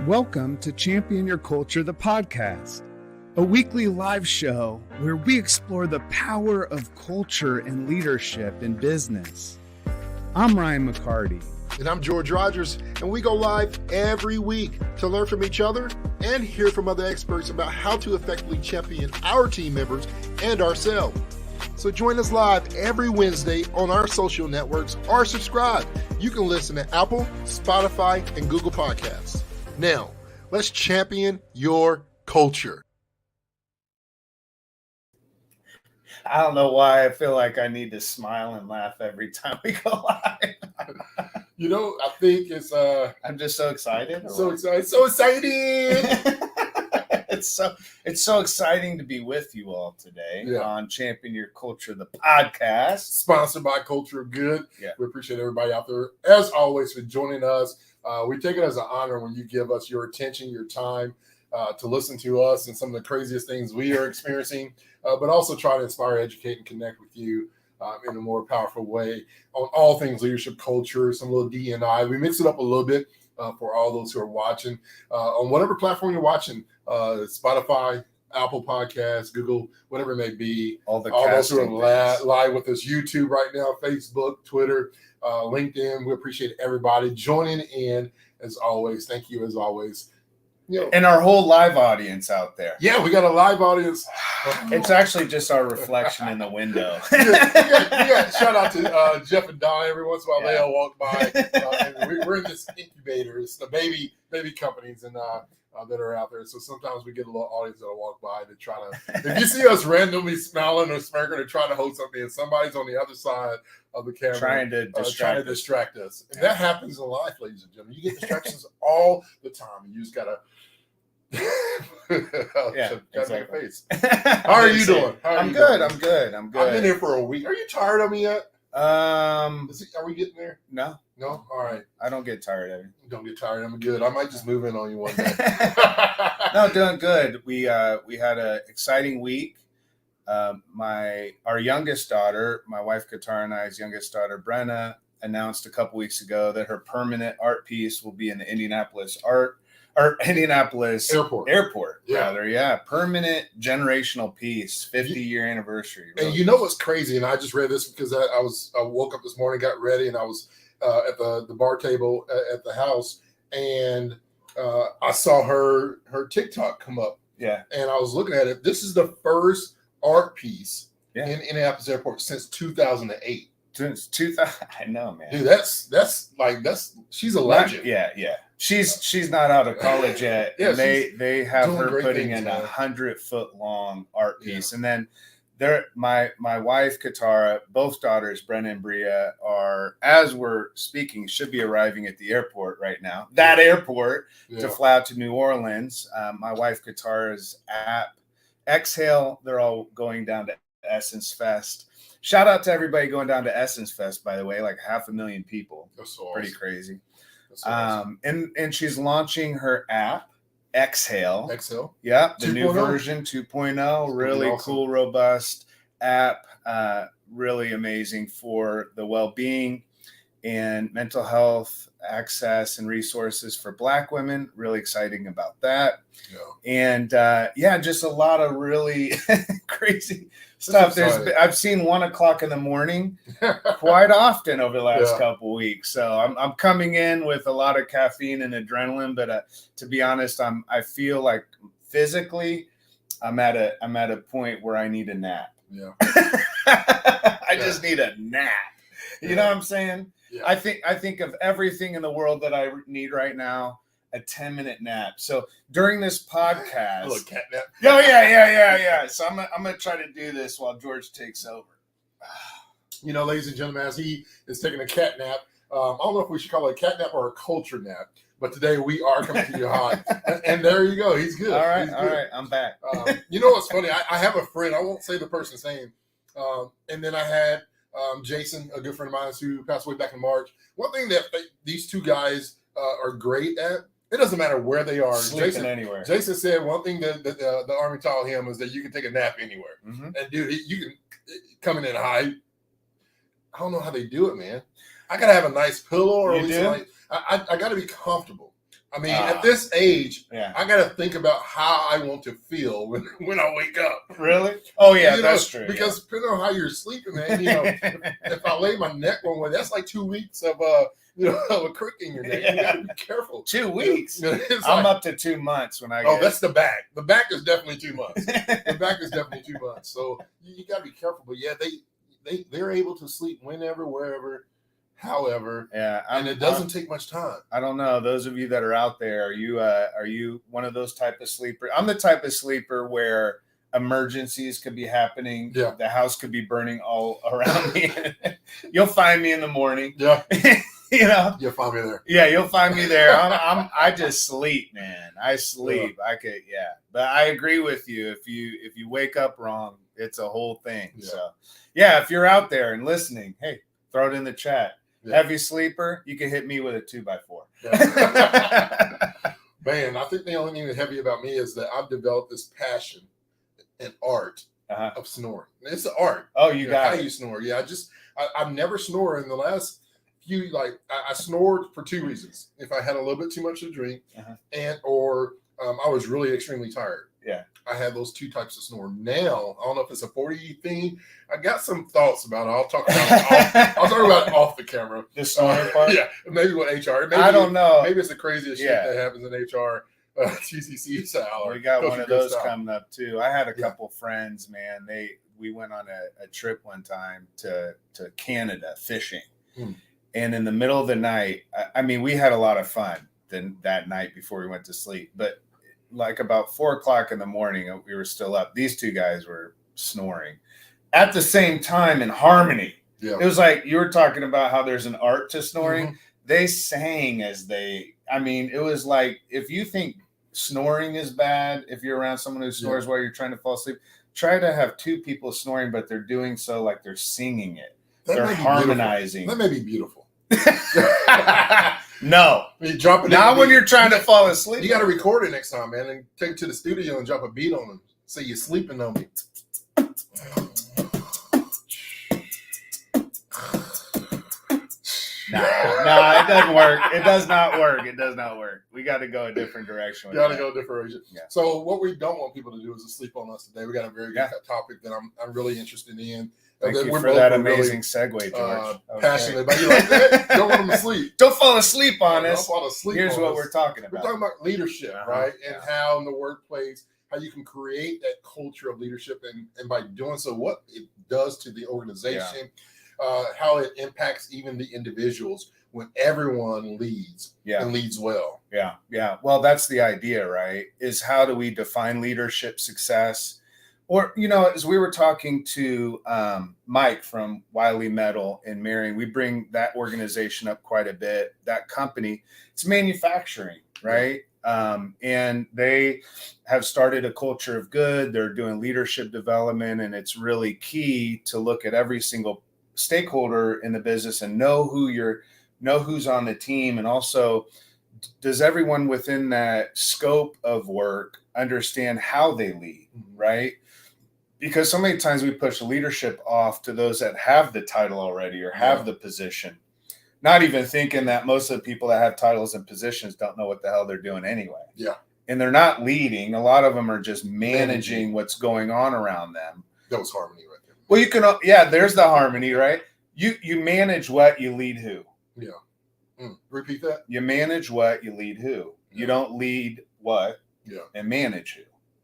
Welcome to Champion Your Culture, the podcast, a weekly live show where we explore the power of culture and leadership in business. I'm Ryan McCarty. And I'm George Rogers, and we go live every week to learn from each other and hear from other experts about how to effectively champion our team members and ourselves. So join us live every Wednesday on our social networks or subscribe. You can listen to Apple, Spotify, and Google Podcasts. Now, let's champion your culture. I don't know why I feel like I need to smile and laugh every time we go live. You know, I think it's I'm just so excited. so exciting. It's so exciting to be with you all today on Champion Your Culture, the podcast. Sponsored by Culture of Good. Yeah. We appreciate everybody out there, as always, for joining us. We take it as an honor when you give us your attention, your time to listen to us and some of the craziest things we are experiencing, but also try to inspire, educate, and connect with you in a more powerful way on all things leadership, culture, some little D&I. We mix it up a little bit for all those who are watching on whatever platform you're watching, Spotify, Apple Podcasts, Google, whatever it may be. All those who are live with us, YouTube right now, Facebook, Twitter, LinkedIn. We appreciate everybody joining in as always. Thank you as always. And our whole live audience out there. Yeah, we got a live audience. It's actually just our reflection in the window. we got shout out to Jeff and Don every once in a while. They all walk by. And we're in this incubator. It's the baby companies and that are out there. So sometimes we get a little audience that'll walk by to try to. If you see us randomly smiling or smirking or trying to hold something, and somebody's on the other side of the camera trying to distract us. And that happens in life, ladies and gentlemen. You get distractions all the time. You just gotta. Exactly. Face. How are you doing? I'm good. I'm good. I've been here for a week. Are you tired of me yet? Are we getting there? No. All right. I don't get tired of you. Don't get tired. I'm good. I might just move in on you one day. No, doing good. We had an exciting week. Our youngest daughter, my wife Qatar and I's youngest daughter Brenna, announced a couple weeks ago that her permanent art piece will be in the Indianapolis Airport. Yeah. Permanent generational piece, 50-year anniversary. Really. And you know what's crazy? And I just read this because I woke up this morning, got ready, and I was at the bar table at the house, and I saw her TikTok come up. Yeah. And I was looking at it. This is the first art piece in Indianapolis Airport since 2008. Since 2000, I know, man. Dude, that's she's a legend. Yeah. She's not out of college yet. And they have her putting in 100-foot long art piece. And then my wife Katara, both daughters, Brenna and Bria, are, as we're speaking, should be arriving at the airport right now. That airport to fly out to New Orleans. My wife Katara's app, Exhale, they're all going down to Essence Fest. Shout out to everybody going down to Essence Fest, by the way, like 500,000 people. That's awesome. Pretty crazy. That's awesome. And she's launching her app, Exhale. Yeah, the 2.0. New version 2.0. Really awesome. Cool, robust app. Really amazing for the well-being and mental health access and resources for Black women. Really exciting about that. Yeah. And just a lot of really crazy stuff. I've seen 1:00 in the morning quite often over the last couple weeks. So I'm coming in with a lot of caffeine and adrenaline, but to be honest, I feel like physically I'm at a point where I need a nap. Yeah. I just need a nap. You know what I'm saying? Yeah. I think of everything in the world that I need right now, a 10-minute nap. So during this podcast, a little cat nap. Yeah. So I'm gonna try to do this while George takes over. You know, ladies and gentlemen, as he is taking a cat nap, I don't know if we should call it a cat nap or a culture nap, but today we are coming to you hot. And there you go. He's good. All right. I'm back. You know what's funny? I have a friend. I won't say the person's name. And then I had Jason, a good friend of mine who passed away back in March. One thing that these two guys are great at, it doesn't matter where they are. Sleeping anywhere. Jason said one thing that the Army taught him is that you can take a nap anywhere. Mm-hmm. And dude, you can come in high. I don't know how they do it, man. I gotta have a nice pillow, or at least I got to be comfortable. I mean, at this age, I got to think about how I want to feel when I wake up. Really? Oh, yeah, that's true. Because depending on how you're sleeping, man, if I lay my neck one way, that's like 2 weeks of a crook in your neck. You got to be careful. 2 weeks? I'm up to 2 months when I get... Oh, that's the back. The back is definitely 2 months. The back is definitely 2 months. So you got to be careful. But yeah, they're able to sleep whenever, wherever, however, and it doesn't take much time. I don't know. Those of you that are out there, are you one of those type of sleeper? I'm the type of sleeper where emergencies could be happening. Yeah. The house could be burning all around me. You'll find me in the morning. Yeah. You'll find me there. Yeah, you'll find me there. I just sleep, man. I sleep. Yeah. But I agree with you. If you wake up wrong, it's a whole thing. Yeah. So yeah, if you're out there and listening, hey, throw it in the chat. Yeah. Heavy sleeper, you can hit me with a 2x4. Yeah. Man, I think the only thing that's heavy about me is that I've developed this passion and art of snoring. It's an art. Oh, you got how you snore. Yeah, I've never snored in the last few. Like I snored for 2 reasons: if I had a little bit too much to drink, or I was really extremely tired. Yeah. I had those 2 types of snore. Now, I don't know if it's a 40 thing. I got some thoughts about it. I'll talk about it off the camera. The snoring part? Yeah. Maybe with HR. Maybe, I don't know. Maybe it's the craziest shit that happens in HR. TCC style. We got one of those coming up too. I had a couple friends, man. We went on a trip one time to Canada fishing. And in the middle of the night, I mean, we had a lot of fun that night before we went to sleep. But like about 4:00 in the morning, we were still up. These 2 guys were snoring at the same time in harmony. Yeah. It was like you were talking about how there's an art to snoring. They sang it was like, if you think snoring is bad, if you're around someone who snores while you're trying to fall asleep, try to have 2 people snoring, but they're doing so like they're singing it. They're harmonizing. That may be beautiful. No. You drop it not when you're trying to fall asleep. You got to record it next time, man, and take it to the studio and drop a beat on them. Say you're sleeping on me. No, it doesn't work. It does not work. It does not work. We got to go a different direction. Got to go a different direction. Yeah. So what we don't want people to do is to sleep on us today. We got a very good topic that I'm really interested in. Thank you for that amazing segue, George. Passionate about you like that. Don't want them to sleep. Don't fall asleep on us. Don't fall asleep. Here's what we're talking about. We're talking about leadership, right? And how in the workplace, how you can create that culture of leadership, and by doing so, what it does to the organization, how it impacts even the individuals when everyone leads and leads well. Yeah, yeah. Well, that's the idea, right? Is how do we define leadership success? Or, as we were talking to Mike from Wiley Metal in Marion, we bring that organization up quite a bit. That company, it's manufacturing, right? And they have started a culture of good. They're doing leadership development, and it's really key to look at every single stakeholder in the business and know who's on the team, and also does everyone within that scope of work understand how they lead, right? Because so many times we push leadership off to those that have the title already or have the position, not even thinking that most of the people that have titles and positions don't know what the hell they're doing anyway. Yeah. And they're not leading. A lot of them are just managing what's going on around them. That was harmony right there. Well, you can, there's the harmony, right? You manage what, you lead who. Yeah. Repeat that. You manage what, you lead who. Yeah. You don't lead what and manage who.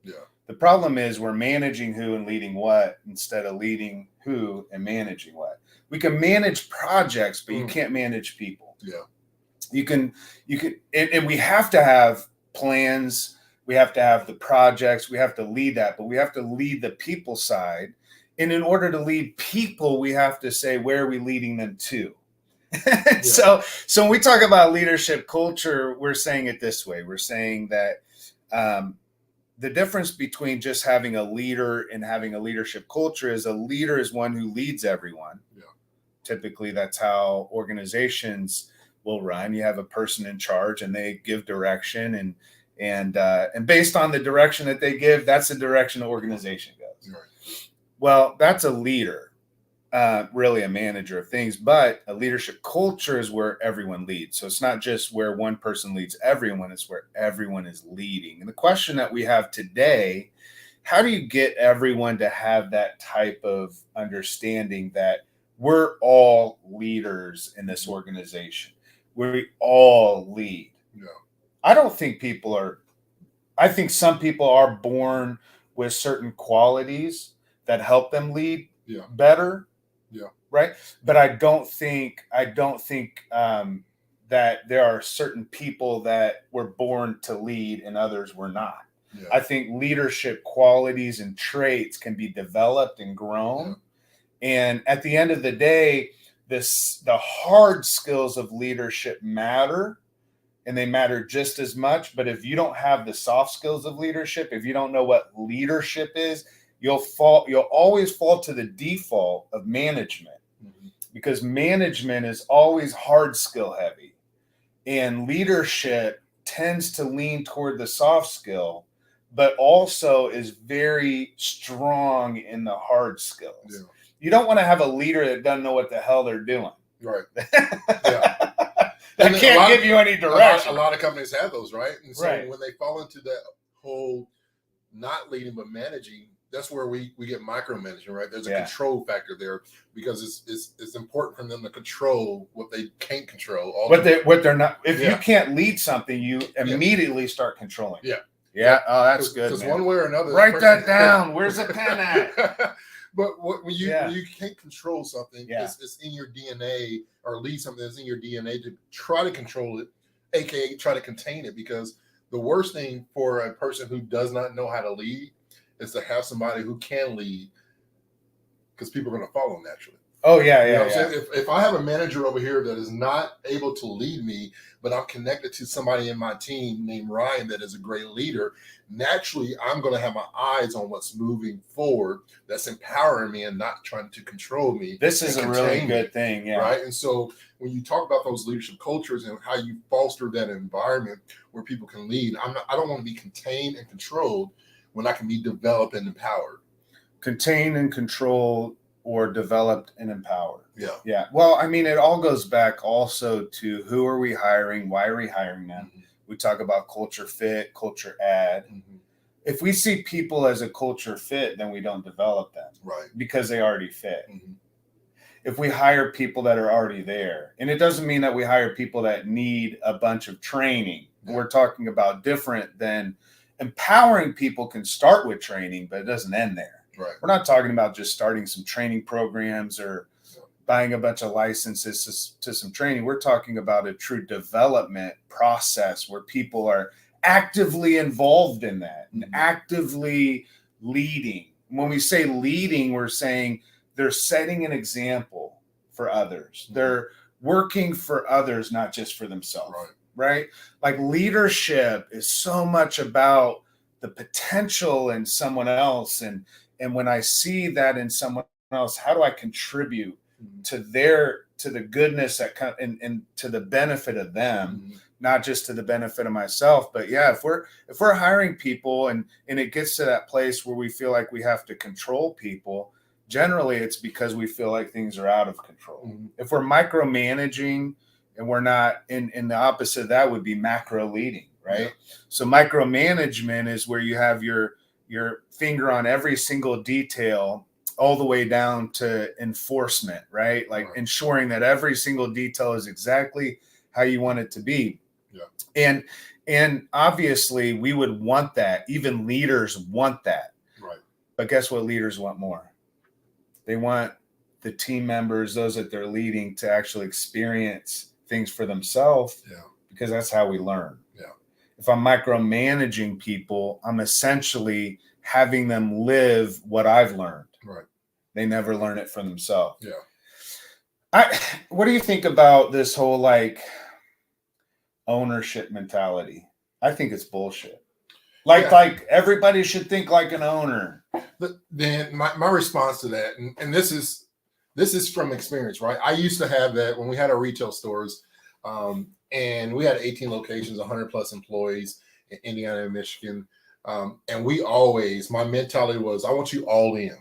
Yeah. The problem is we're managing who and leading what instead of leading who and managing what. We can manage projects, but you can't manage people. Yeah. You can, and we have to have plans. We have to have the projects. We have to lead that, but we have to lead the people side. And in order to lead people, we have to say, where are we leading them to? So when we talk about leadership culture, we're saying it this way. We're saying that the difference between just having a leader and having a leadership culture is a leader is one who leads everyone. Yeah. Typically, that's how organizations will run. You have a person in charge, and they give direction, and based on the direction that they give, that's the direction the organization goes. Right. Well, that's a leader. really a manager of things, but a leadership culture is where everyone leads. So it's not just where one person leads everyone, it's where everyone is leading. And the question that we have today, how do you get everyone to have that type of understanding that we're all leaders in this organization? We all lead. Yeah. I don't think I think some people are born with certain qualities that help them lead better. Yeah. Right. But I don't think that there are certain people that were born to lead and others were not. Yeah. I think leadership qualities and traits can be developed and grown. Yeah. And at the end of the day, the hard skills of leadership matter, and they matter just as much. But if you don't have the soft skills of leadership, if you don't know what leadership is, you'll always fall to the default of management, because management is always hard skill heavy, and leadership tends to lean toward the soft skill, but also is very strong in the hard skills. Yeah. You don't want to have a leader that doesn't know what the hell they're doing. Right. Yeah. That can't give you any direction. A lot of companies have those, right? And so right. when they fall into that whole not leading but managing, that's where we get micromanaging, right? There's a control factor there, because it's important for them to control what they can't control. What they're not. If you can't lead something, you immediately start controlling. Yeah. Yeah. Oh, that's good. Because one way or another, write that down. Where's the pen at? But when you can't control something, it's in your DNA, or lead something that's in your DNA, to try to control it, aka try to contain it. Because the worst thing for a person who does not know how to lead is to have somebody who can lead, because people are going to follow naturally. Oh, yeah, you know what I'm saying? If I have a manager over here that is not able to lead me, but I'm connected to somebody in my team named Ryan that is a great leader, naturally, I'm going to have my eyes on what's moving forward, that's empowering me and not trying to control me. This is a really good thing, yeah. Right? And so when you talk about those leadership cultures and how you foster that environment where people can lead, I don't want to be contained and controlled when I can be developed and empowered. Contained and controlled, or developed and empowered. Yeah. Yeah. Well, I mean, it all goes back also to who are we hiring? Why are we hiring them? Mm-hmm. We talk about culture fit, culture add. Mm-hmm. If we see people as a culture fit, then we don't develop them. Right. Because they already fit. Mm-hmm. If we hire people that are already there, and it doesn't mean that we hire people that need a bunch of training. Yeah. We're talking about different than empowering people. Can start with training, but it doesn't end there. Right. We're not talking about just starting some training programs or buying a bunch of licenses to some training. We're talking about a true development process where people are actively involved in that and actively leading. When we say leading, we're saying they're setting an example for others. Mm-hmm. They're working for others, not just for themselves. Right? Like leadership is so much about the potential in someone else, and when I see that in someone else, how do I contribute to the goodness that comes and to the benefit of them, not just to the benefit of myself? But yeah, if we're hiring people and it gets to that place where we feel like we have to control people, generally it's because we feel like things are out of control. Mm-hmm. If we're micromanaging and we're not, in the opposite of that would be macro leading, right? Yeah. So micromanagement is where you have your finger on every single detail, all the way down to enforcement, right? Like ensuring that every single detail is exactly how you want it to be. Yeah. And obviously we would want that. Even leaders want that. Right. But guess what? Leaders want more. They want the team members, those that they're leading, to actually experience things for themselves. Yeah. Because that's how we learn. Yeah. If I'm micromanaging people, I'm essentially having them live what I've learned. Right. They never learn it for themselves. Yeah. What do you think about this whole like ownership mentality? I think it's bullshit. Like everybody should think like an owner. Then my response to that, and this is from experience, right? I used to have that when we had our retail stores. And we had 18 locations, 100 plus employees in Indiana and Michigan. And my mentality was, I want you all in.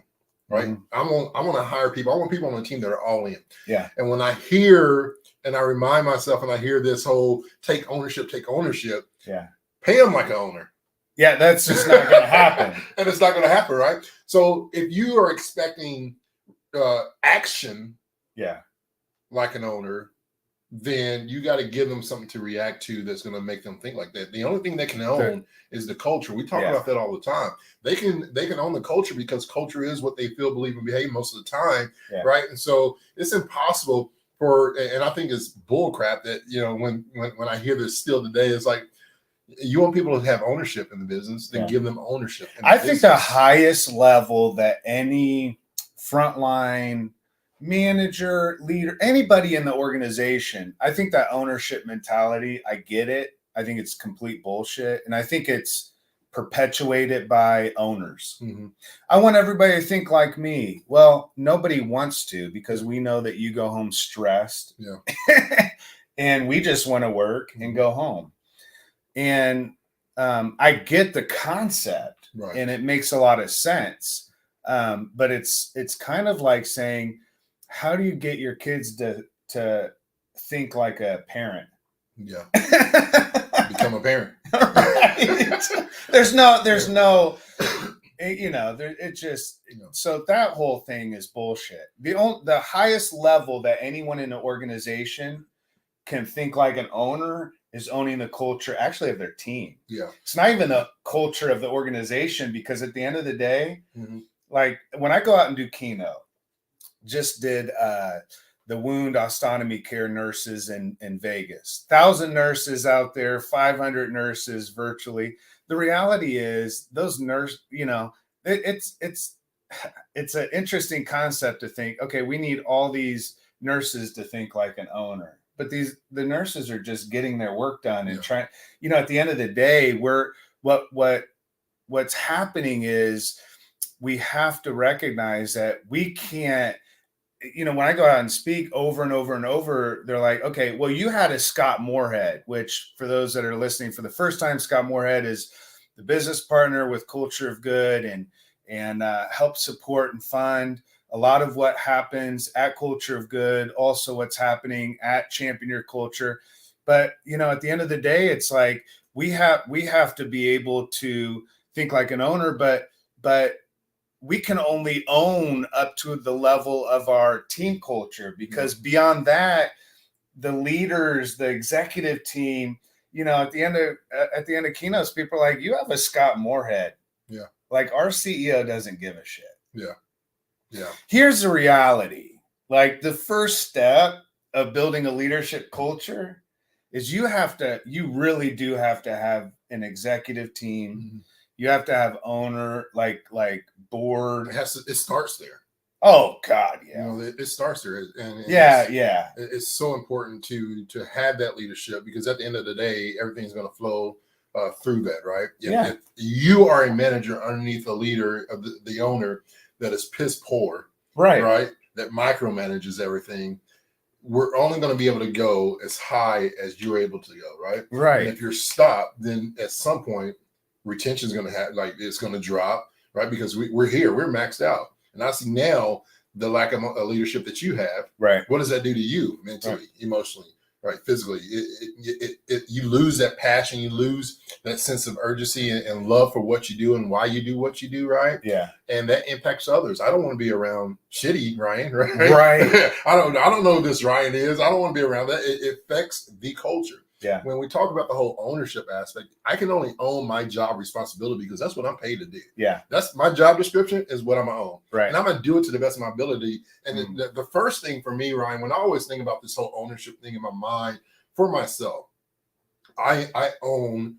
right? I want to hire people. I want people on the team that are all in. Yeah. And when I hear and I remind myself and I hear this whole take ownership, yeah, pay them like an owner. Yeah, that's just not going to happen. And it's not going to happen, right? So if you are expecting action, yeah, like an owner, then you got to give them something to react to that's going to make them think like that. The only thing they can own is the culture. We talk about that all the time. They can own the culture because culture is what they feel, believe, and behave most of the time, right? And so it's impossible and I think it's bullcrap that, you know, when I hear this still today, it's like, you want people to have ownership in the business, then give them ownership. I think the highest level that any frontline manager, leader, anybody in the organization, I think that ownership mentality, I get it. I think it's complete bullshit. And I think it's perpetuated by owners. I want everybody to think like me. Well, nobody wants to, because we know that you go home stressed. Yeah. And we just want to work and go home. And I get the concept, and it makes a lot of sense. But it's kind of like saying, how do you get your kids to think like a parent? Yeah. Become a parent. Right. There's no, you know, it just, so that whole thing is bullshit. The highest level that anyone in an organization can think like an owner is owning the culture actually of their team. Yeah. It's not even the culture of the organization, because at the end of the day, like when I go out and do keynote, just did the wound ostomy care nurses in Vegas, 1,000 nurses out there, 500 nurses virtually. The reality is those nurses, you know, it's an interesting concept to think, okay, we need all these nurses to think like an owner. But the nurses are just getting their work done and trying, you know, at the end of the day, what's happening is we have to recognize that we can't, you know, when I go out and speak over and over and over, they're like, okay, well, you had a Scott Moorhead, which for those that are listening for the first time, Scott Moorhead is the business partner with Culture of Good and help support and fund a lot of what happens at Culture of Good, also what's happening at Champion Your Culture. But, you know, at the end of the day, it's like we have to be able to think like an owner, but we can only own up to the level of our team culture, because beyond that, the leaders, the executive team, you know, at the end of keynotes, people are like, you have a Scott Moorhead. Yeah. Like, our CEO doesn't give a shit. Yeah. Yeah. Here's the reality. Like, the first step of building a leadership culture is you really do have to have an executive team. You have to have owner, like board. It starts there. Oh God. Yeah. You know, it starts there. And it's so important to have that leadership, because at the end of the day, everything's going to flow through that, right? If you are a manager underneath a leader of the owner that is piss poor, right? That micromanages everything, we're only going to be able to go as high as you're able to go, right? Right. And if you're stopped, then at some point, retention is going to it's going to drop, right? Because we're maxed out. And I see now the lack of leadership that you have. Right. What does that do to you mentally, emotionally, right? Physically? You lose that passion, you lose that sense of urgency and love for what you do and why you do what you do, right? Yeah. And that impacts others. I don't want to be around shitty Ryan, right? Right. I don't know who this Ryan is. I don't want to be around that. It affects the culture. Yeah. When we talk about the whole ownership aspect, I can only own my job responsibility because that's what I'm paid to do. Yeah. That's my job description is what I'm going to own. Right. And I'm going to do it to the best of my ability. And the first thing for me, Ryan, when I always think about this whole ownership thing in my mind for myself, I own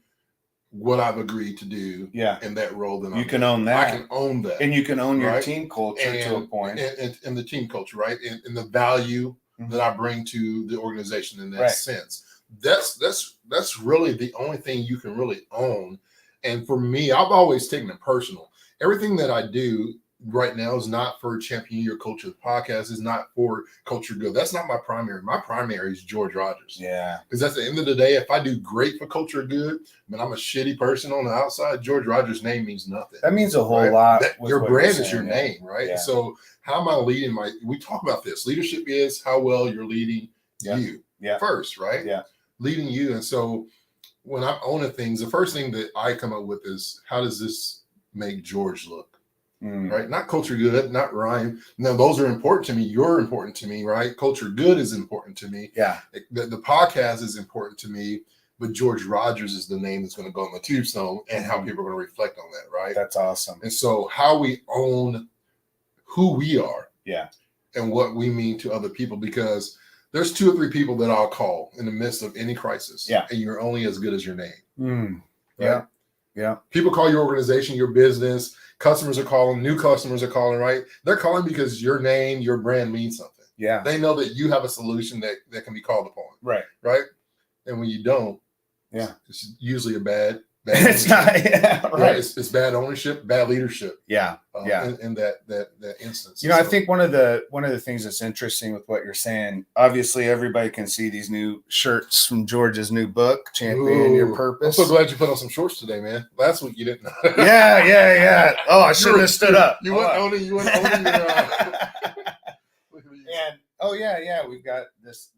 what I've agreed to do in that role. That you can own that. I can own that. And you can own your team culture to a point. And the team culture, right? And the value that I bring to the organization in that sense. That's really the only thing you can really own. And for me, I've always taken it personal. Everything that I do right now is not for Champion Your Culture. The podcast is not for Culture Good. That's not my primary. My primary is George Rogers. Yeah. Because at the end of the day, if I do great for Culture Good, but I'm a shitty person on the outside, George Rogers' name means nothing. That means a whole lot. Your brand is your name, right? Yeah. So how am I leading we talk about this. Leadership is how well you're leading you first, right? Yeah. Leading you. And so when I'm owning things, the first thing that I come up with is, how does this make George look? Right? Not Culture Good, not Ryan. No, those are important to me. You're important to me, right? Culture Good is important to me. Yeah. The podcast is important to me, but George Rogers is the name that's going to go on the tombstone and how people are going to reflect on that, right? That's awesome. And so how we own who we are, and what we mean to other people, because there's 2 or 3 people that I'll call in the midst of any crisis. Yeah. And you're only as good as your name. Right? Yeah. Yeah. People call your organization, your business. Customers are calling, new customers are calling, right? They're calling because your name, your brand means something. Yeah. They know that you have a solution that can be called upon. Right. Right. And when you don't, it's usually a bad it's not, right. It's bad ownership, bad leadership. Yeah. In that instance. I think one of the things that's interesting with what you're saying, obviously everybody can see these new shirts from George's new book, Champion Your Purpose. I'm so glad you put on some shorts today, man. Last week you didn't. Yeah. Oh, I shouldn't have stood up. You weren't owning your And we've got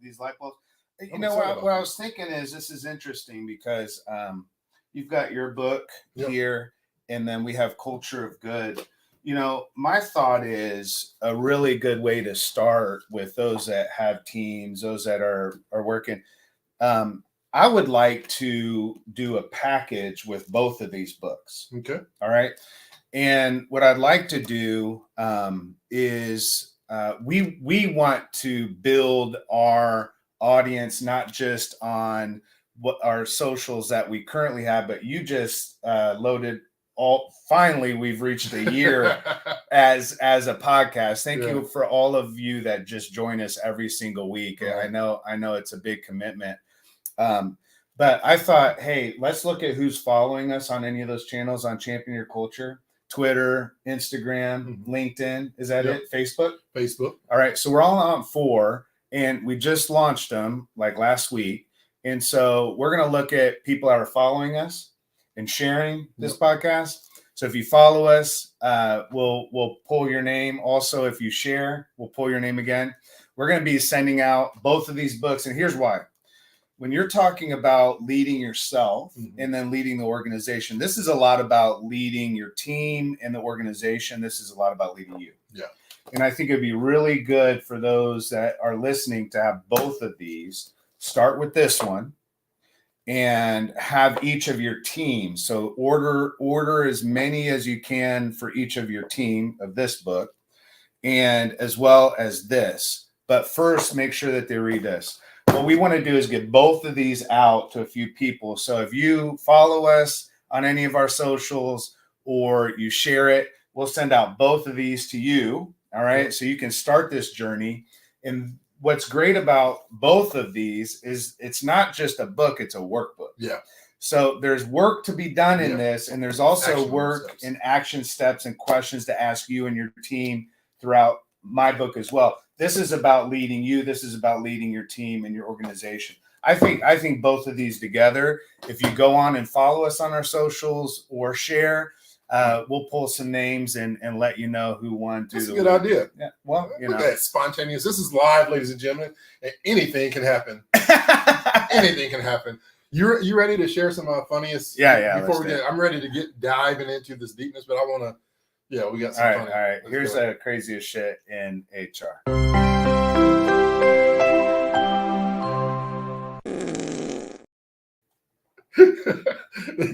these light bulbs. What I was thinking is, this is interesting because you've got your book here, and then we have Culture of Good. My thought is a really good way to start with those that have teams, those that are working. I would like to do a package with both of these books. Okay. All right. And what I'd like to do is we want to build our audience, not just on what our socials that we currently have, but you just loaded finally we've reached a year as a podcast. Thank you for all of you that just join us every single week. I know it's a big commitment. But I thought, hey, let's look at who's following us on any of those channels on Champion Your Culture: Twitter, Instagram, LinkedIn. Is that it? Facebook. All right. So we're all on 4, and we just launched them like last week. And so we're going to look at people that are following us and sharing this podcast. So if you follow us, we'll pull your name. Also, if you share, we'll pull your name again. We're going to be sending out both of these books. And here's why. When you're talking about leading yourself and then leading the organization, this is a lot about leading your team and the organization. This is a lot about leading you. Yeah. And I think it'd be really good for those that are listening to have both of these. Start with this one and have each of your teams. So order as many as you can for each of your team of this book, and as well as this. But first, make sure that they read this. What we want to do is get both of these out to a few people. So if you follow us on any of our socials or you share it, we'll send out both of these to you. All right. So you can start this journey. And what's great about both of these is it's not just a book, it's a workbook. Yeah. So there's work to be done in this, and there's also work and action steps and questions to ask you and your team throughout my book as well. This is about leading you. This is about leading your team and your organization. I think both of these together, if you go on and follow us on our socials or share, we'll pull some names and let you know who won. That's a good idea. Yeah. Well, look at that, spontaneous. This is live, ladies and gentlemen. And anything can happen. Anything can happen. You ready to share some funniest? Yeah. Before we get, I'm ready to diving into this deepness, but I want to. Yeah, we got some. All right. Here's the craziest shit in HR.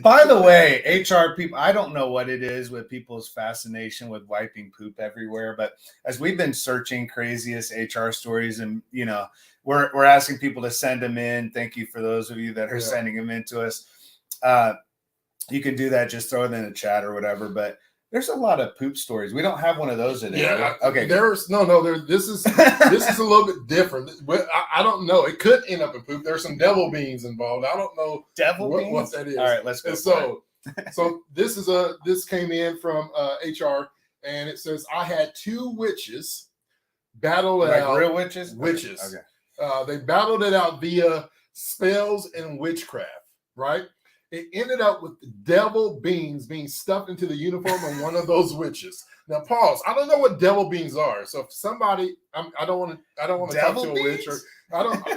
By the way, HR people, I don't know what it is with people's fascination with wiping poop everywhere, but as we've been searching craziest HR stories, and we're asking people to send them in. Thank you for those of you that are sending them in to us. You can do that, just throw it in the chat or whatever, but there's a lot of poop stories. We don't have one of those today. Yeah. Okay. There's this is a little bit different. I don't know. It could end up in poop. There's some devil beans involved. I don't know beans? what that is. All right, let's go. So this came in from HR. And it says, I had two witches battle it out. Real witches? Witches. Okay. They battled it out via spells and witchcraft, right? It ended up with the devil beans being stuffed into the uniform of one of those witches. Now, pause. I don't know what devil beans are. So if somebody, I don't want to talk to a witch, or I don't know.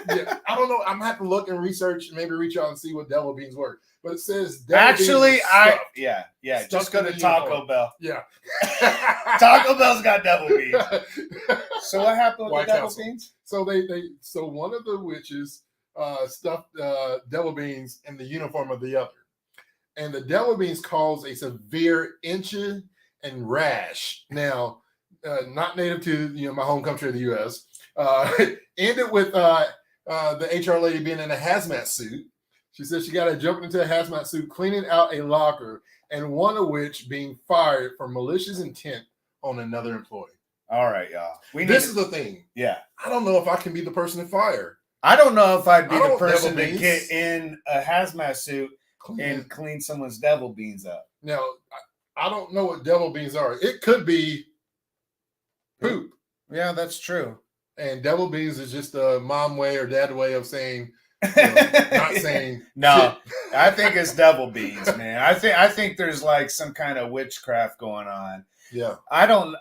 I'm gonna have to look and research and maybe reach out and see what devil beans were. But it says actually, just go to Taco Bell. Yeah, Taco Bell's got devil beans. So what happened with the devil beans? So one of the witches stuffed devil beans in the uniform of the other, and the devil beans caused a severe itching and rash. Now, not native to my home country of the U.S. Ended with the HR lady being in a hazmat suit. She said she got to jump into a hazmat suit, cleaning out a locker, and one of which being fired for malicious intent on another employee. All right, y'all. This is the thing. Yeah. I don't know if I can be the person to fire. I don't know if I'd be the person to get in a hazmat suit and clean someone's devil beans up. Now, I don't know what devil beans are. It could be poop. Yeah, that's true. And devil beans is just a mom way or dad way of saying, not saying no. Shit. I think it's devil beans, man. I think there's like some kind of witchcraft going on. Yeah. I don't,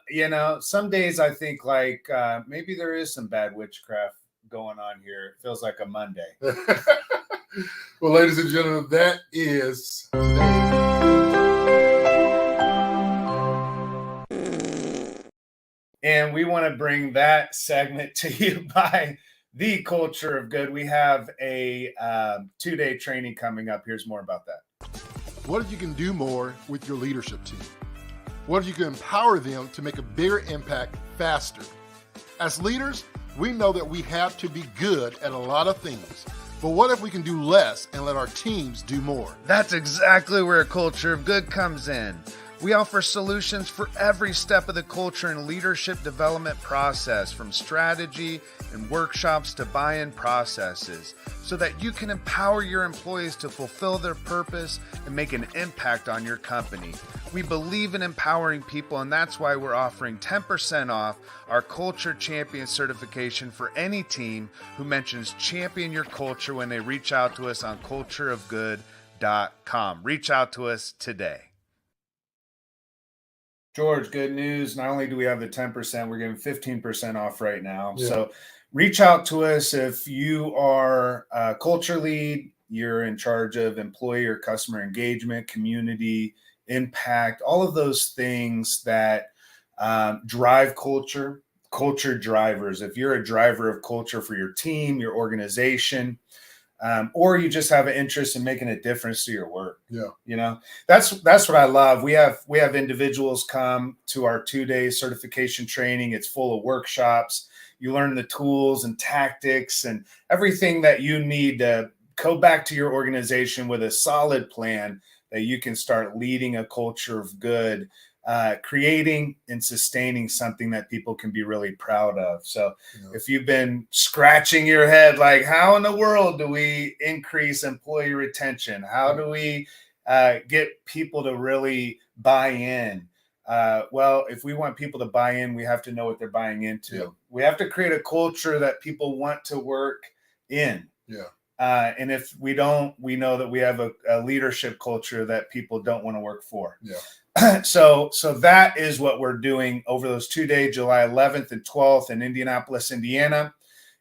some days I think like maybe there is some bad witchcraft going on here. It feels like a Monday. Well, ladies and gentlemen, that is today. And we want to bring that segment to you by The Culture of Good. We have a 2-day training coming up. Here's more about that. What if you can do more with your leadership team? What if you can empower them to make a bigger impact faster? As leaders, we know that we have to be good at a lot of things. But what if we can do less and let our teams do more? That's exactly where Culture of Good comes in. We offer solutions for every step of the culture and leadership development process, from strategy and workshops to buy-in processes, so that you can empower your employees to fulfill their purpose and make an impact on your company. We believe in empowering people, and that's why we're offering 10% off our Culture Champion certification for any team who mentions Champion Your Culture when they reach out to us on cultureofgood.com. Reach out to us today. George, good news. Not only do we have the 10%, we're giving 15% off right now. Yeah. So reach out to us if you are a culture lead, you're in charge of employee or customer engagement, community impact, all of those things that drive culture drivers. If you're a driver of culture for your team, your organization, or you just have an interest in making a difference to your work. Yeah. That's what I love. We have individuals come to our 2-day certification training. It's full of workshops. You learn the tools and tactics and everything that you need to go back to your organization with a solid plan that you can start leading a culture of good, creating and sustaining something that people can be really proud of. So if you've been scratching your head, like, how in the world do we increase employee retention? How do we get people to really buy in? Well, if we want people to buy in, we have to know what they're buying into. Yeah. We have to create a culture that people want to work in. Yeah. And if we don't, we know that we have a leadership culture that people don't want to work for. Yeah. So that is what we're doing over those 2 days, July 11th and 12th in Indianapolis, Indiana.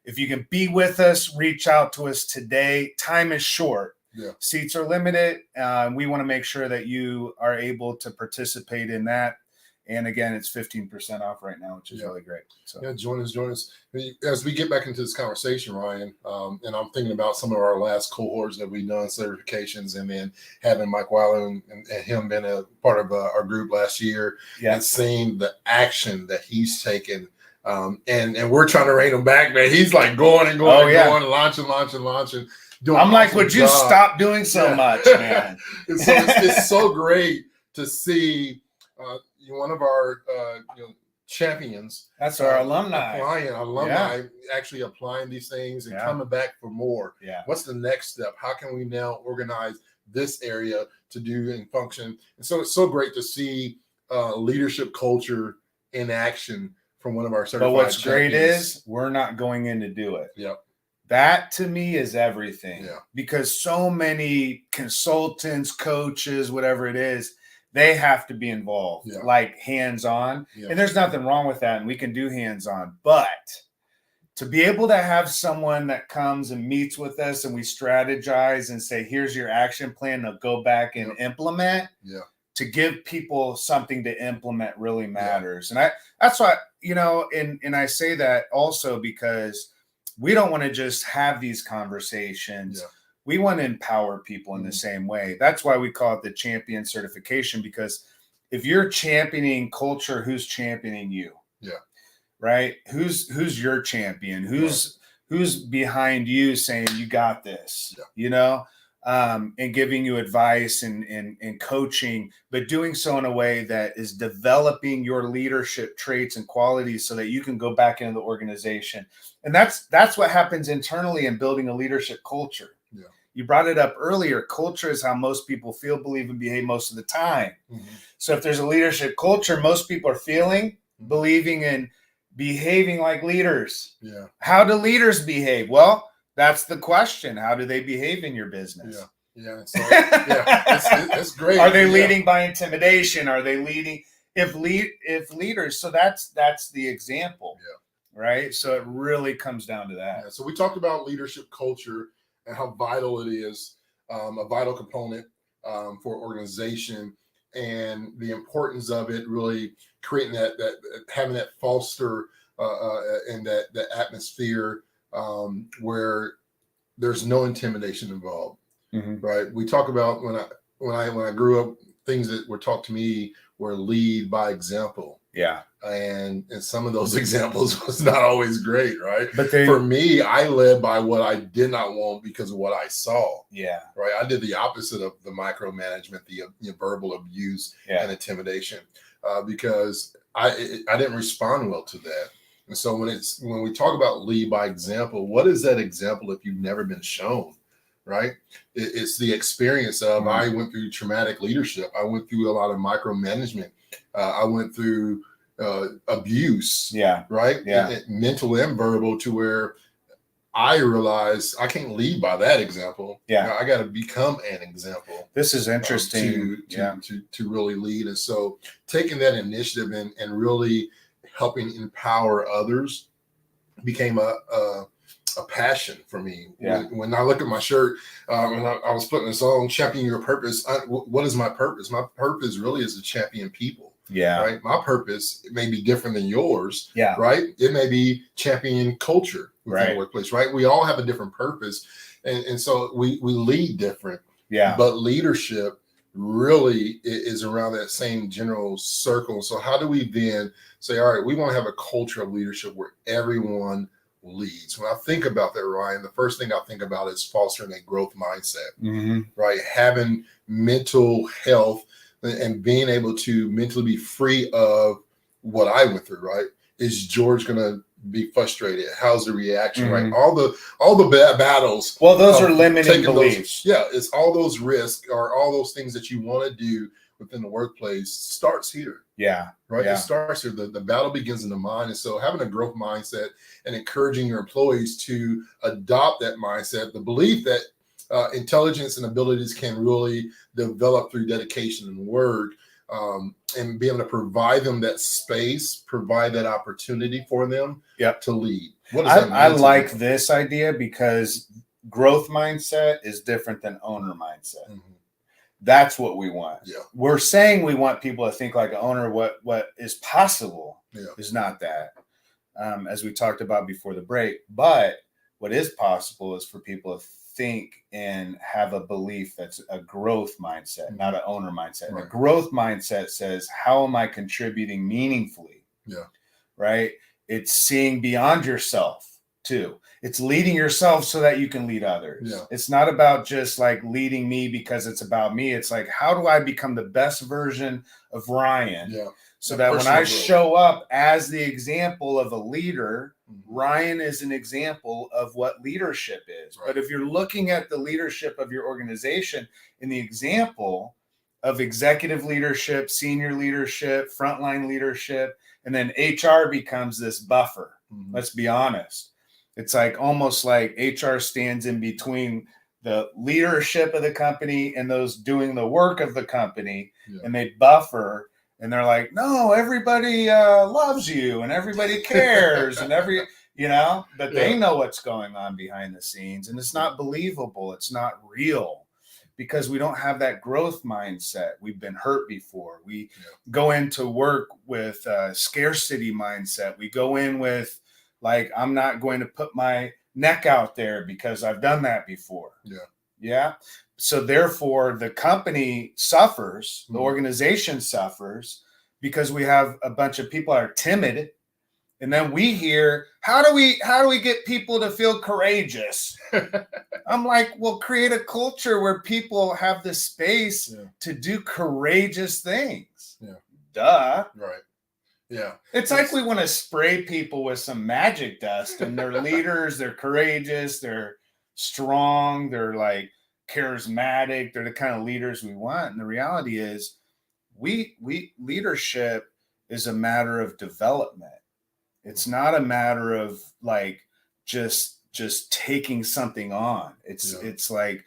If you can be with us, reach out to us today. Time is short. Yeah. Seats are limited. We want to make sure that you are able to participate in that. And again, it's 15% off right now, which is really great. So join us. As we get back into this conversation, Ryan, and I'm thinking about some of our last cohorts that we've done, certifications, and then having Mike Weiler and him been a part of our group last year, and seeing the action that he's taken. And we're trying to rein him back, man. He's like going and going launching. I'm like, would you stop doing so much, man? And so it's so great to see one of our champions. That's our alumni actually applying these things and coming back for more. Yeah. What's the next step? How can we now organize this area to do and function? And so it's so great to see leadership culture in action from one of our certified But what's champions. great is we're not going in to do it. Yep. That to me is everything. Yeah. Because so many consultants, coaches, whatever it is, they have to be involved, like hands-on. Yeah. And there's nothing wrong with that. And we can do hands-on. But to be able to have someone that comes and meets with us and we strategize and say, here's your action plan, they'll go back and implement. Yeah. To give people something to implement really matters. And that's why, and I say that also because we don't want to just have these conversations. Yeah. We want to empower people in the same way. That's why we call it the champion certification, because if you're championing culture, who's championing you? Yeah. Right? Who's your champion? Who's behind you saying you got this? Yeah. And giving you advice and coaching, but doing so in a way that is developing your leadership traits and qualities so that you can go back into the organization. And that's what happens internally in building a leadership culture. Yeah. You brought it up earlier. Culture is how most people feel, believe, and behave most of the time. Mm-hmm. So if there's a leadership culture, most people are feeling, believing, and behaving like leaders. Yeah. How do leaders behave? Well, that's the question. How do they behave in your business? Yeah. So, it's great. Are they leading by intimidation? Are they leading if leaders? So that's the example. Yeah. Right. So it really comes down to that. Yeah. So we talked about leadership culture and how vital it is, a vital component for organization, and the importance of it really creating that having that foster and that atmosphere where there's no intimidation involved. Mm-hmm. Right. We talk about when I grew up, things that were taught to me were lead by example. Yeah. And some of those examples was not always great. Right. But for me, I led by what I did not want because of what I saw. Yeah. Right. I did the opposite of the micromanagement, the verbal abuse and intimidation, because I didn't respond well to that. And so when we talk about lead by example, what is that example if you've never been shown? Right? It's the experience of I went through traumatic leadership. I went through a lot of micromanagement. I went through abuse. Yeah. Right? Yeah. Mental and verbal, to where I realized I can't lead by that example. Yeah. I got to become an example. This is interesting. To really lead. And so taking that initiative and really helping empower others became a passion for me. Yeah. When I look at my shirt, and I was putting this on, champion your purpose. What is my purpose? My purpose really is to champion people. Yeah. Right. My purpose may be different than yours. Yeah. Right. It may be championing culture within the Right. workplace. Right. We all have a different purpose, and so we lead different. Yeah. But leadership really is around that same general circle. So how do we then say, all right, we want to have a culture of leadership where everyone leads? When I think about that, Ryan, the first thing I think about is fostering a growth mindset. Mm-hmm. Right? Having mental health and being able to mentally be free of what I went through. Right? Is George going to be frustrated? How's the reaction? Mm-hmm. Right? All the battles. Well, those are limiting beliefs. It's all those risks or all those things that you want to do within the workplace starts here. Yeah. Right. Yeah. It starts here. The battle begins in the mind. And so having a growth mindset and encouraging your employees to adopt that mindset, the belief that intelligence and abilities can really develop through dedication and work, and be able to provide them that space, provide that opportunity for them to lead. What does that mean? I like this idea because growth mindset is different than owner mindset. Mm-hmm. That's what we want. Yeah. We're saying we want people to think like an owner. What is possible is not that, as we talked about before the break. But what is possible is for people to think and have a belief that's a growth mindset, not an owner mindset. Right. And a growth mindset says, how am I contributing meaningfully? Yeah. Right. It's seeing beyond yourself too. It's leading yourself so that you can lead others. Yeah. It's not about just like leading me because it's about me. It's like, how do I become the best version of Ryan? Yeah. So that when I show up as the example of a leader, Ryan is an example of what leadership is. Right. But if you're looking at the leadership of your organization in the example, of executive leadership, senior leadership, frontline leadership, and then HR becomes this buffer. Mm-hmm. Let's be honest. It's like almost like HR stands in between the leadership of the company and those doing the work of the company, and they buffer, and they're like, no, everybody loves you and everybody cares and but they know what's going on behind the scenes, and it's not believable. It's not real because we don't have that growth mindset. We've been hurt before. We go into work with a scarcity mindset. We go in with like, I'm not going to put my neck out there because I've done that before. Yeah. So therefore the company suffers, the organization suffers because we have a bunch of people that are timid. And then we hear, how do we get people to feel courageous? I'm like, well, create a culture where people have the space to do courageous things. Duh. Right. Yeah. It's like we want to spray people with some magic dust, and they're leaders, they're courageous, they're strong, they're like charismatic, they're the kind of leaders we want. And the reality is leadership is a matter of development. It's not a matter of like just taking something on. It's like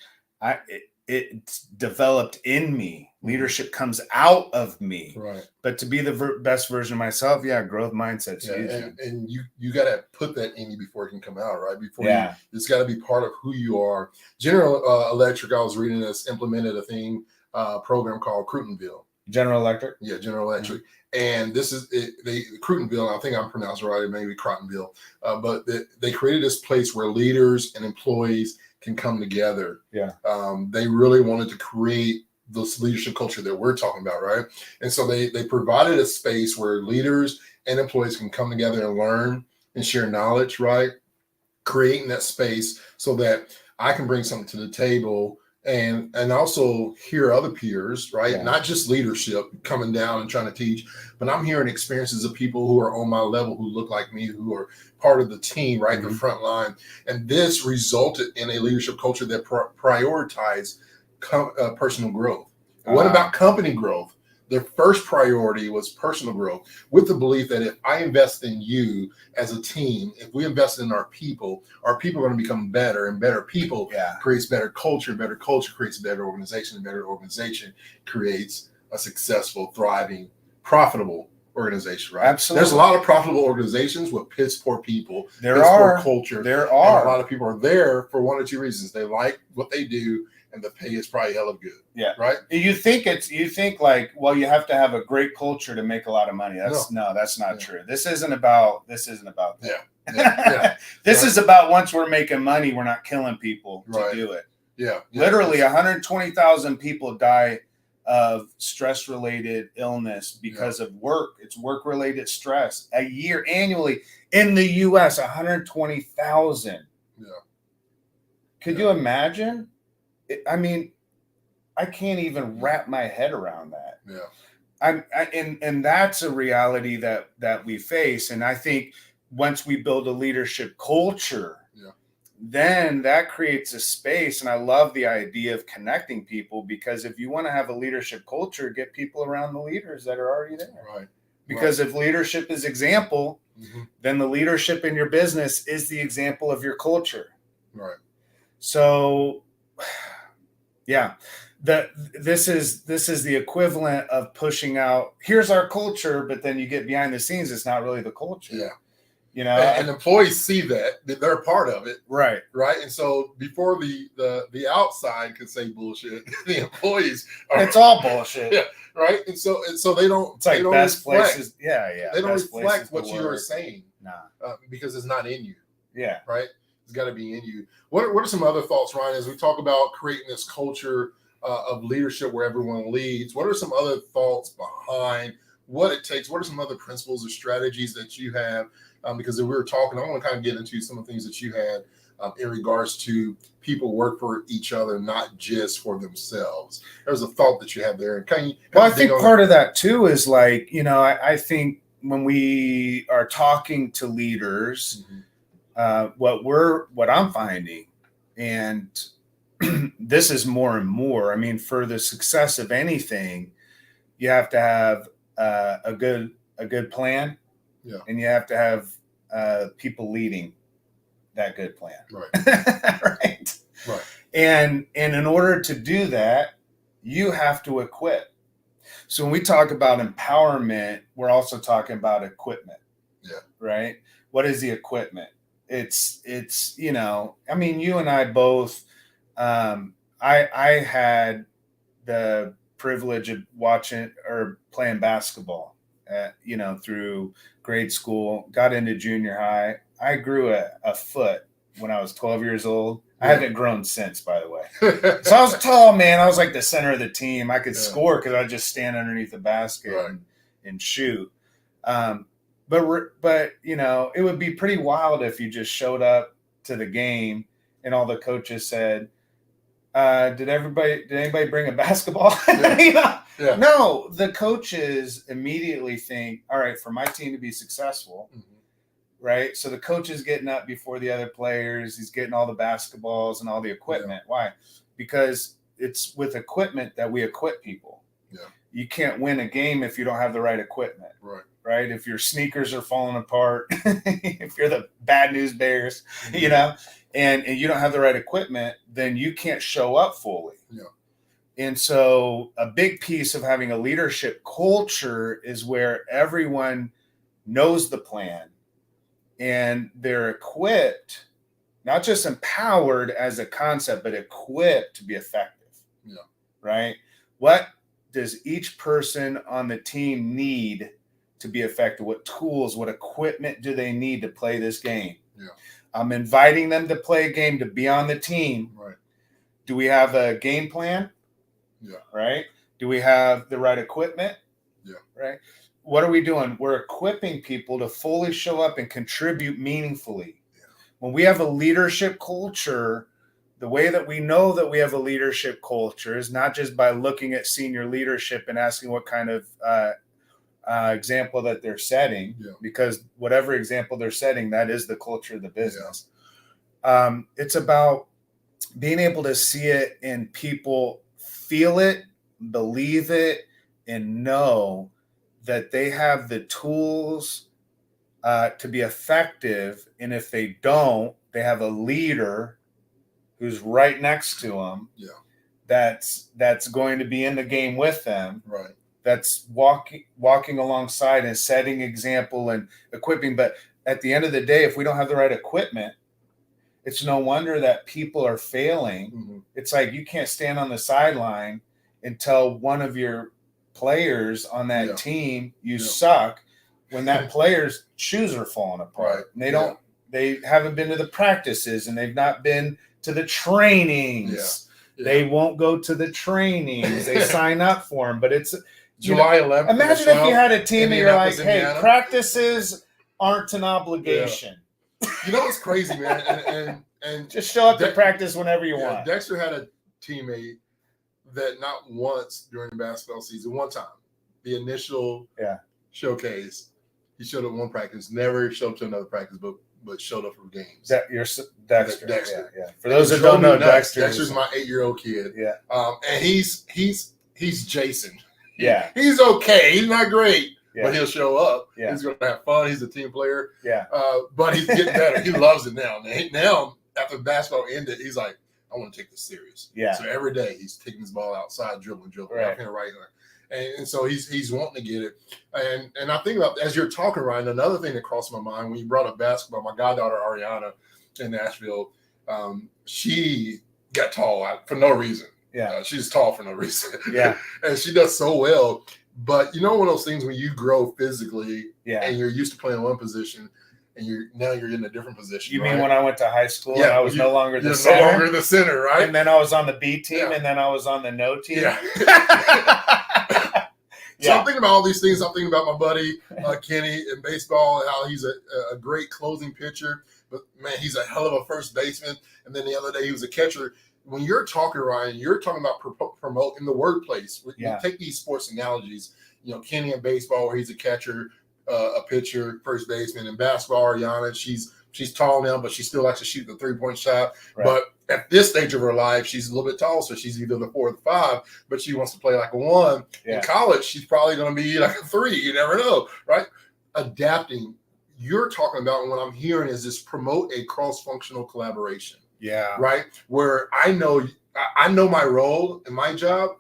it's developed in me. Leadership comes out of me. Right. But to be the best version of myself, growth mindset's huge. And you got to put that in you before it can come out, right? It's got to be part of who you are. General Electric, I was reading this, implemented a program called Crutonville. General Electric? Yeah, General Electric. And this is Crutonville. I think I'm pronouncing it right, maybe Crotonville. But they created this place where leaders and employees can come together. Yeah. They really wanted to create this leadership culture that we're talking about, right? And so they provided a space where leaders and employees can come together and learn and share knowledge, right? Creating that space so that I can bring something to the table and also hear other peers, right? Yeah. Not just leadership coming down and trying to teach, but I'm hearing experiences of people who are on my level, who look like me, who are part of the team, right? Mm-hmm. The front line. And this resulted in a leadership culture that prioritized personal growth. What about company growth? Their first priority was personal growth, with the belief that if I invest in you as a team, if we invest in our people are going to become better, and better people creates better culture creates a better organization, and better organization creates a successful, thriving, profitable organization, right? Absolutely. There's a lot of profitable organizations with piss poor people, poor culture. There are. And a lot of people are there for one or two reasons. They like what they do, and the pay is probably hella good. Yeah. Right. You think like, well, you have to have a great culture to make a lot of money. That's not true. This isn't about that. Yeah. This is about once we're making money, we're not killing people to do it. Yeah. Literally 120,000 people die of stress-related illness because of work. It's work-related stress. A year annually in the US, 120,000. Yeah. Could you imagine? I mean, I can't even wrap my head around that. Yeah. And that's a reality that we face. And I think once we build a leadership culture, then that creates a space. And I love the idea of connecting people, because if you want to have a leadership culture, get people around the leaders that are already there. Right. Because if leadership is example, then the leadership in your business is the example of your culture. Right. So this is the equivalent of pushing out, here's our culture, but then you get behind the scenes, it's not really the culture. Yeah. You know, and employees see that they're a part of it. Right. And so before the outside can say bullshit, the employees are, it's all bullshit. Yeah. Right. And so they don't, it's like they don't best reflect, places. Yeah. They don't reflect what you are saying. Nah. Because it's not in you. Yeah. Right. It's got to be in you. What are some other thoughts, Ryan, as we talk about creating this culture of leadership where everyone leads? What are some other thoughts behind what it takes? What are some other principles or strategies that you have? Because if we were talking, I want to kind of get into some of the things that you had in regards to people work for each other, not just for themselves. There's a thought that you have there. And I think part of that too is like, I think when we are talking to leaders, what I'm finding, and this is more and more. I mean, for the success of anything, you have to have a good plan, and you have to have people leading that good plan. Right. Right. And in order to do that, you have to equip. So when we talk about empowerment, we're also talking about equipment. Yeah. Right. What is the equipment? It's I mean, you and I both, I had the privilege of watching or playing basketball, through grade school, got into junior high. I grew a foot when I was 12 years old. I haven't grown since, by the way. So I was tall, man. I was like the center of the team. I could score because I'd just stand underneath the basket and shoot. But it would be pretty wild if you just showed up to the game and all the coaches said, did anybody bring a basketball? No, the coaches immediately think, all right, for my team to be successful, right? So the coach is getting up before the other players. He's getting all the basketballs and all the equipment. Why? Because it's with equipment that we equip people. Yeah. You can't win a game if you don't have the right equipment. Right? If your sneakers are falling apart, if you're the bad news bears, and you don't have the right equipment, then you can't show up fully. Yeah. And so a big piece of having a leadership culture is where everyone knows the plan and they're equipped, not just empowered as a concept, but equipped to be effective. Yeah. Right? What does each person on the team need to be effective? What tools, what equipment do they need to play this game? Yeah. I'm inviting them to play a game, to be on the team. Right. Do we have a game plan? Yeah. Right. Do we have the right equipment? Yeah. Right. What are we doing? We're equipping people to fully show up and contribute meaningfully. Yeah. When we have a leadership culture, the way that we know that we have a leadership culture is not just by looking at senior leadership and asking what kind of example that they're setting, because whatever example they're setting, that is the culture of the business. It's about being able to see it and people feel it, believe it, and know that they have the tools to be effective. And if they don't, they have a leader who's right next to them. Yeah. That's going to be in the game with them. Right. That's walking alongside and setting example and equipping. But at the end of the day, if we don't have the right equipment, it's no wonder that people are failing. Mm-hmm. It's like you can't stand on the sideline and tell one of your players on that team you suck when that player's shoes are falling apart. Right. And they haven't been to the practices and they've not been to the trainings. Yeah. They won't go to the trainings. They sign up for them, but it's July 11th. Imagine if you had a team and you're like, hey, practices aren't an obligation. Yeah. You know what's crazy, man? And just show up to practice whenever you want. Dexter had a teammate that not once during the basketball season, one time, the initial showcase, he showed up one practice, never showed up to another practice, but showed up for games. Dexter. Yeah. For those that don't know, Dexter's my 8-year-old kid. Yeah. And he's Jason. Yeah. He's okay. He's not great, but he'll show up. Yeah. He's going to have fun. He's a team player. Yeah. But he's getting better. He loves it now. Now, after basketball ended, he's like, I want to take this serious. Yeah. So every day he's taking his ball outside, dribbling, right. left hand, right hand. And so he's wanting to get it. And I think about, as you're talking, Ryan, another thing that crossed my mind when you brought up basketball, my goddaughter Ariana in Nashville, she got tall for no reason. Yeah. She's tall for no reason. Yeah. And she does so well. But you know, one of those things when you grow physically and you're used to playing one position and now you're in a different position. You mean when I went to high school and I was no longer the center? No longer the center, right? And then I was on the B team and then I was on the no team. Yeah. So I'm thinking about all these things. I'm thinking about my buddy Kenny in baseball, how he's a great closing pitcher, but man, he's a hell of a first baseman. And then the other day he was a catcher. When you're talking, Ryan, you're talking about promote in the workplace. You take these sports analogies, you know, Kenny in baseball, where he's a catcher, a pitcher, first baseman. In basketball, Ariana, she's tall now, but she still likes to shoot the 3-point shot. Right. But at this stage of her life, she's a little bit tall, so she's either the 4 or the 5, but she wants to play like a 1. Yeah. In college, she's probably going to be like a 3. You never know, right? Adapting. You're talking about, and what I'm hearing is this promote a cross-functional collaboration. Yeah. Right? Where I know my role in my job,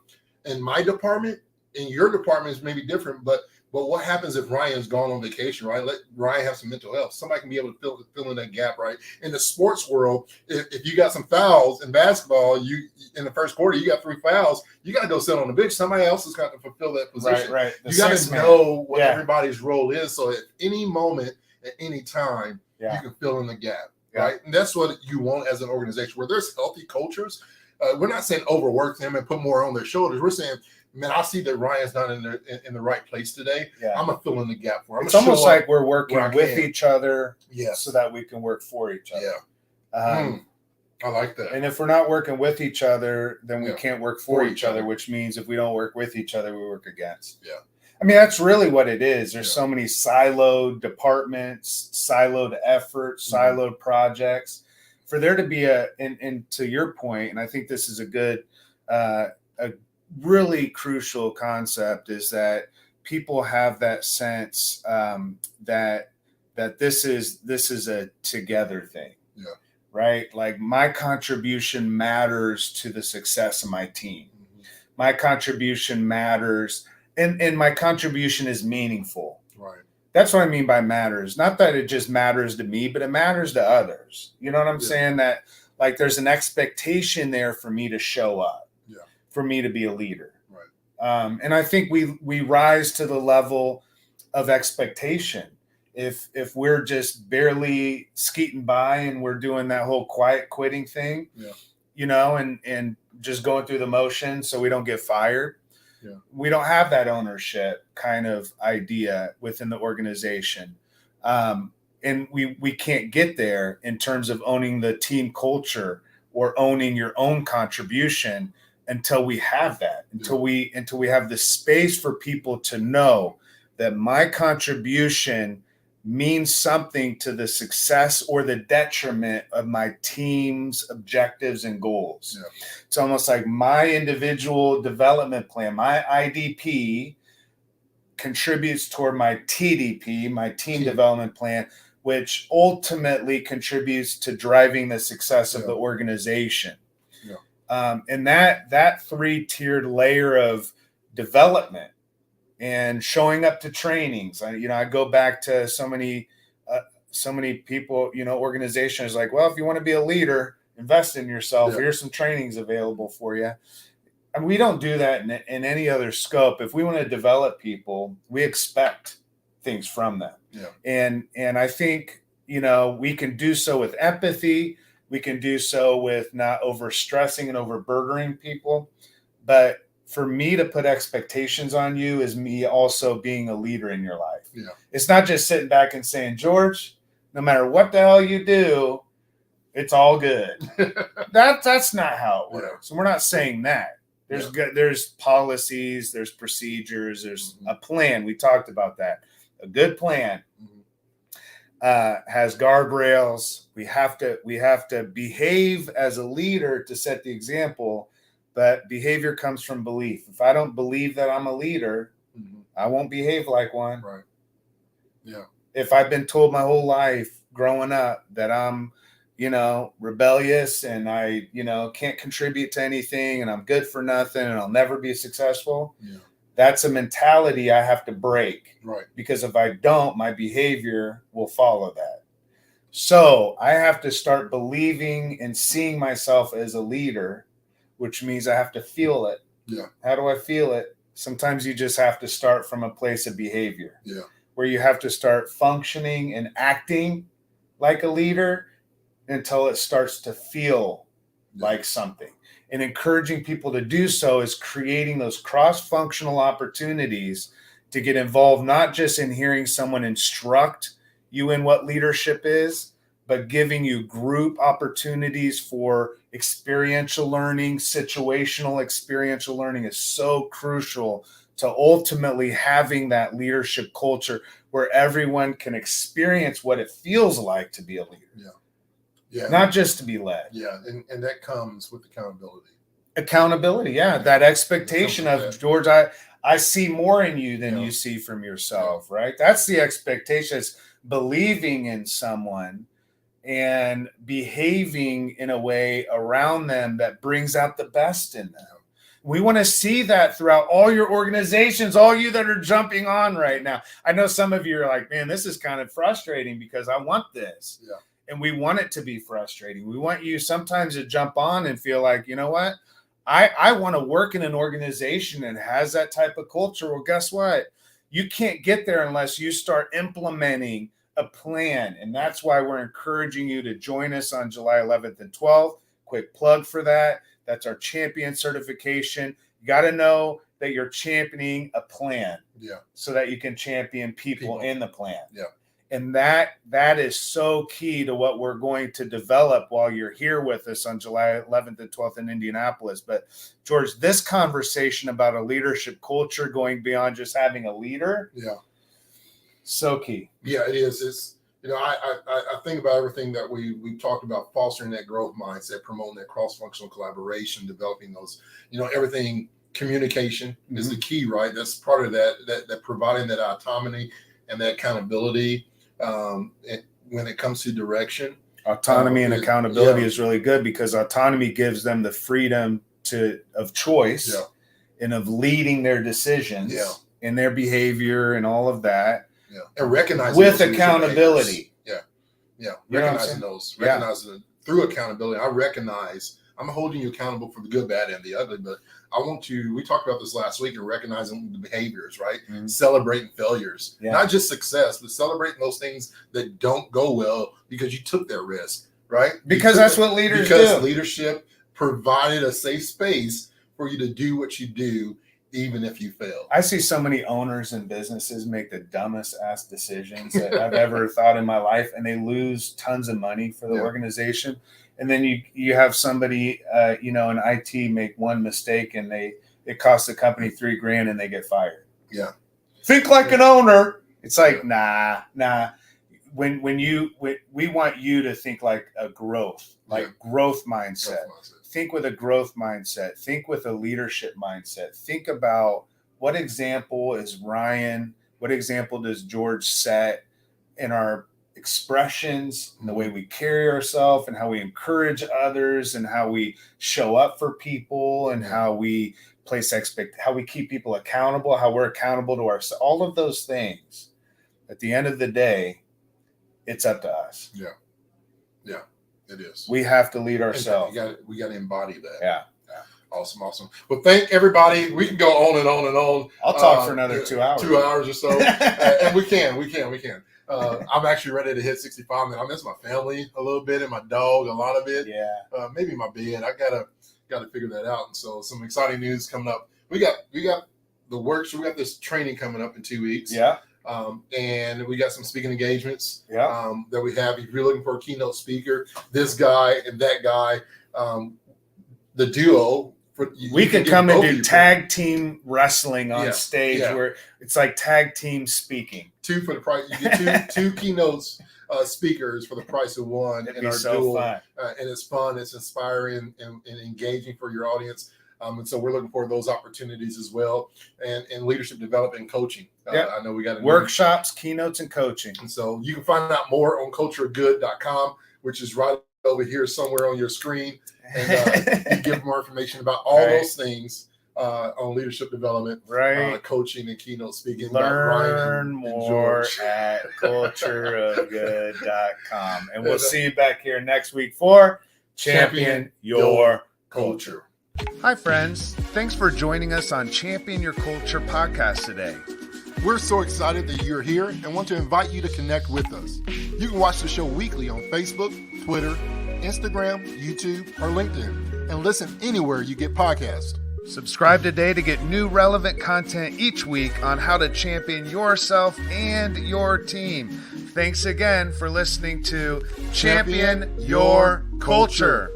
in my department, in your department is maybe different, but what happens if Ryan's gone on vacation, right? Let Ryan have some mental health. Somebody can be able to fill in that gap, right? In the sports world, if you got some fouls in basketball, you in the first quarter, you got 3 fouls, you got to go sit on the bench. Somebody else has got to fulfill that position. Right. You got to know what everybody's role is. So at any moment, at any time, you can fill in the gap, right? And that's what you want as an organization where there's healthy cultures. We're not saying overwork them and put more on their shoulders. We're saying, man, I see that Ryan's not in the right place today. Yeah. I'm going to fill in the gap for him. It's almost like we're working with each other so that we can work for each other. Yeah. I like that. And if we're not working with each other, then we can't work for each other, which means if we don't work with each other, we work against. Yeah. I mean, that's really what it is. There's so many siloed departments, siloed efforts, siloed projects. For there to be and to your point, and I think this is a good, a really crucial concept, is that people have that sense that this is a together thing. Yeah. Right? Like my contribution matters to the success of my team. Mm-hmm. My contribution matters, and my contribution is meaningful. Right. That's what I mean by matters. Not that it just matters to me, but it matters to others. You know what I'm saying? That like there's an expectation there for me to show up. Yeah. For me to be a leader. Right. And I think we rise to the level of expectation. If we're just barely skeeting by and we're doing that whole quiet quitting thing, you know, and just going through the motions so we don't get fired. Yeah. We don't have that ownership kind of idea within the organization. And we can't get there in terms of owning the team culture or owning your own contribution until we have that, until we have the space for people to know that my contribution means something to the success or the detriment of my team's objectives and goals. Yeah. It's almost like my individual development plan, my IDP contributes toward my TDP, my team development plan, which ultimately contributes to driving the success of the organization. Yeah. And that 3-tiered layer of development and showing up to trainings. I go back to so many people, organizations like, well, if you want to be a leader, invest in yourself. Here's some trainings available for you. And we don't do that in any other scope. If we want to develop people, we expect things from them. Yeah. And I think, we can do so with empathy. We can do so with not overstressing and overburdening people. But for me to put expectations on you is me also being a leader in your life. Yeah. It's not just sitting back and saying, George, no matter what the hell you do, it's all good. That's not how it works. And we're not saying that. There's policies, there's procedures, there's a plan. We talked about that. A good plan has guardrails. We have to behave as a leader to set the example. But behavior comes from belief. If I don't believe that I'm a leader, I won't behave like one. Right. Yeah. If I've been told my whole life growing up that I'm, rebellious and I, can't contribute to anything and I'm good for nothing and I'll never be successful, that's a mentality I have to break. Right. Because if I don't, my behavior will follow that. So I have to start believing and seeing myself as a leader, which means I have to feel it. Yeah. How do I feel it? Sometimes you just have to start from a place of behavior. Yeah. Where you have to start functioning and acting like a leader until it starts to feel like something. And encouraging people to do so is creating those cross-functional opportunities to get involved, not just in hearing someone instruct you in what leadership is, but giving you group opportunities for experiential learning. Situational experiential learning is so crucial to ultimately having that leadership culture where everyone can experience what it feels like to be a leader. Yeah. Yeah. Not just to be led. Yeah. And that comes with accountability. Accountability. Yeah. That expectation of, George, I see more in you than you see from yourself, right? That's the expectation. It's believing in someone and behaving in a way around them that brings out the best in them. We want to see that throughout all your organizations, all you that are jumping on right now. I know some of you are like, man, this is kind of frustrating because I want this. Yeah. And we want it to be frustrating. We want you sometimes to jump on and feel like, you know what? I want to work in an organization that has that type of culture. Well, guess what? You can't get there unless you start implementing a plan. And that's why we're encouraging you to join us on July 11th and 12th. Quick plug for that. That's our champion certification. You got to know that you're championing a plan. Yeah. So that you can champion people in the plan. Yeah. And that is so key to what we're going to develop while you're here with us on July 11th and 12th in Indianapolis. But George, this conversation about a leadership culture going beyond just having a leader. Yeah. So key. Yeah, it is. It's, I think about everything that we talked about, fostering that growth mindset, promoting that cross-functional collaboration, developing those, everything. Communication is the key, right? That's part of that providing that autonomy and that accountability. When it comes to direction, autonomy and accountability is really good because autonomy gives them the freedom of choice and of leading their decisions and their behavior and all of that. Yeah, and recognizing with accountability. Recognizing those, recognizing through accountability. I recognize I'm holding you accountable for the good, bad, and the ugly, but we talked about this last week, and recognizing the behaviors, right? Mm-hmm. Celebrating failures, not just success, but celebrating those things that don't go well because you took that risk, right? Because that's what leaders do. Because leadership provided a safe space for you to do what you do, even if you fail. I see so many owners and businesses make the dumbest ass decisions that I've ever thought in my life, and they lose tons of money for the organization. And then you have somebody, in IT make one mistake and it costs the company $3,000 and they get fired. Yeah. Think like an owner. It's like, nah. We want you to think like a growth mindset. Think with a growth mindset. Think with a leadership mindset. Think about what example is Ryan, what example does George set in our expressions and the way we carry ourselves and how we encourage others and how we show up for people and how we how we keep people accountable, how we're accountable to ourselves, all of those things. At the end of the day, it's up to us. Yeah, it is. We have to lead ourselves. We got to embody that. Yeah. Awesome. Well, thank everybody. We can go on and on and on. I'll talk for another 2 hours. 2 hours or so. And we can. I'm actually ready to hit 65. Man, I miss my family a little bit and my dog, a lot of it. Yeah. Maybe my bed. I gotta figure that out. And so some exciting news coming up. We got the works. We got this training coming up in 2 weeks. Yeah. And we got some speaking engagements. Yeah. That we have. If you're looking for a keynote speaker, this guy and that guy, the duo. We could come and do tag team wrestling on stage where it's like tag team speaking. 2 for the price. You get two keynotes speakers for the price of one. It'd be so duel. Fun. And it's fun. It's inspiring and engaging for your audience. And so we're looking for those opportunities as well. And leadership development and coaching. I know we got workshops, keynotes, and coaching. And so you can find out more on cultureofgood.com, which is right over here somewhere on your screen. And you give more information about all those things on leadership development, coaching, and keynote speaking. Learn more at cultureofgood.com. And we'll see you back here next week for Champion Your Culture. Hi, friends. Thanks for joining us on Champion Your Culture podcast today. We're so excited that you're here and want to invite you to connect with us. You can watch the show weekly on Facebook, Twitter, Instagram, YouTube, or LinkedIn, and listen anywhere you get podcasts. Subscribe today to get new relevant content each week on how to champion yourself and your team. Thanks again for listening to Champion Your Culture.